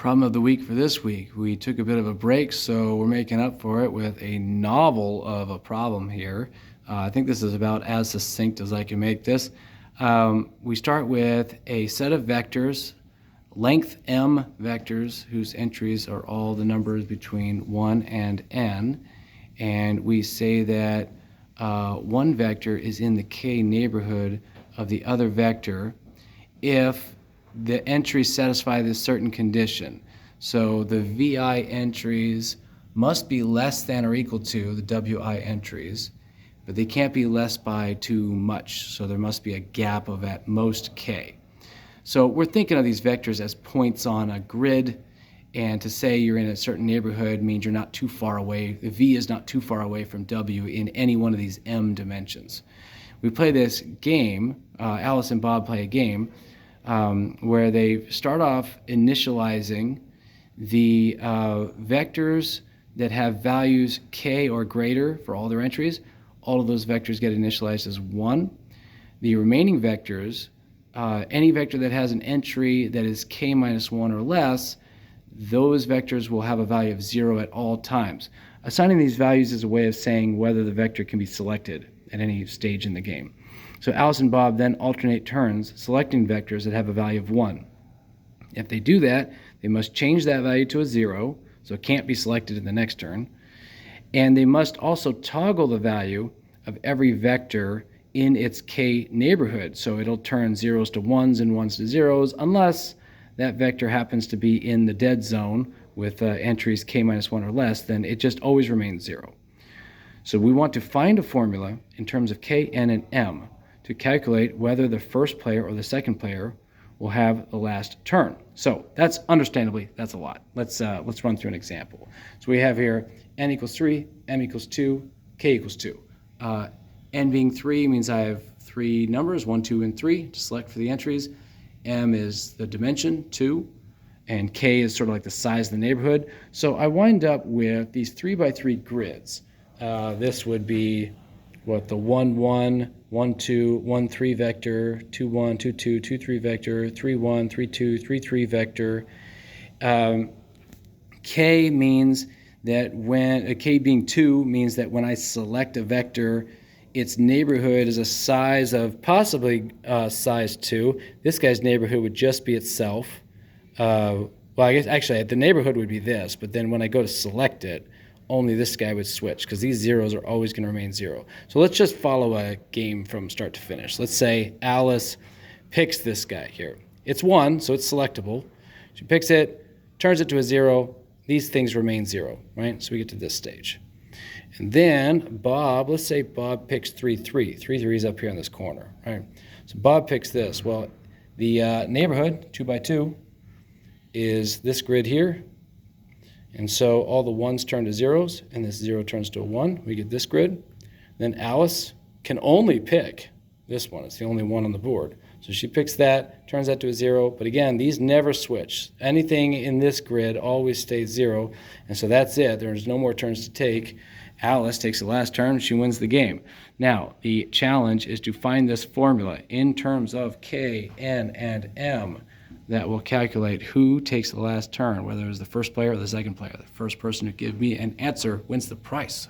Problem of the week for this week. We took a bit of a break, so we're making up for it with a novel of a problem here. I think this is about as succinct as I can make this. We start with a set of vectors, length m vectors, whose entries are all the numbers between 1 and n. And we say that one vector is in the k neighborhood of the other vector if the entries satisfy this certain condition. So the VI entries must be less than or equal to the WI entries, but they can't be less by too much. So there must be a gap of at most k. So we're thinking of these vectors as points on a grid, and to say you're in a certain neighborhood means you're not too far away. The V is not too far away from W in any one of these m dimensions. We play this game, Alice and Bob play a game, where they start off initializing the vectors that have values k or greater for all their entries. All of those vectors get initialized as 1. The remaining vectors, any vector that has an entry that is k minus 1 or less, those vectors will have a value of 0 at all times. Assigning these values is a way of saying whether the vector can be selected at any stage in the game. So Alice and Bob then alternate turns selecting vectors that have a value of 1. If they do that, they must change that value to a 0, so it can't be selected in the next turn. And they must also toggle the value of every vector in its k neighborhood. So it'll turn 0s to 1s and 1s to 0s unless that vector happens to be in the dead zone with entries k minus 1 or less, then it just always remains 0. So we want to find a formula in terms of k, n, and m to calculate whether the first player or the second player will have the last turn. So that's understandably, that's a lot. Let's run through an example. So we have here n equals 3, m equals 2, k equals 2. N being 3 means I have 3 numbers, 1, 2, and 3 to select for the entries. M is the dimension, 2, and k is sort of like the size of the neighborhood. So I wind up with these 3 by 3 grids. This would be what the 1, 1, 1, 2, 1, 3 vector, 2, 1, 2, 2, 2, 3 vector, 3, 1, 3, 2, 3, 3 vector. K means that when, k being 2 means that when I select a vector, its neighborhood is a size of possibly size 2. This guy's neighborhood would just be itself. Well, I guess actually the neighborhood would be this, but then when I go to select it, only this guy would switch because these zeros are always going to remain 0. So let's just follow a game from start to finish. Let's say Alice picks this guy here. It's 1, so it's selectable. She picks it, turns it to a 0. These things remain 0, right? So we get to this stage. And then Bob, let's say Bob picks 3, 3. 3, 3 is up here in this corner, right? So Bob picks this. Well, the neighborhood, 2 by 2, is this grid here. And so all the 1s turn to 0s, and this 0 turns to a 1. We get this grid. Then Alice can only pick this one. It's the only one on the board. So she picks that, turns that to a 0. But again, these never switch. Anything in this grid always stays 0. And so that's it. There's no more turns to take. Alice takes the last turn. She wins the game. Now, the challenge is to find this formula in terms of k, n, and m that will calculate who takes the last turn, whether it's the first player or the second player. The first person to give me an answer wins the prize.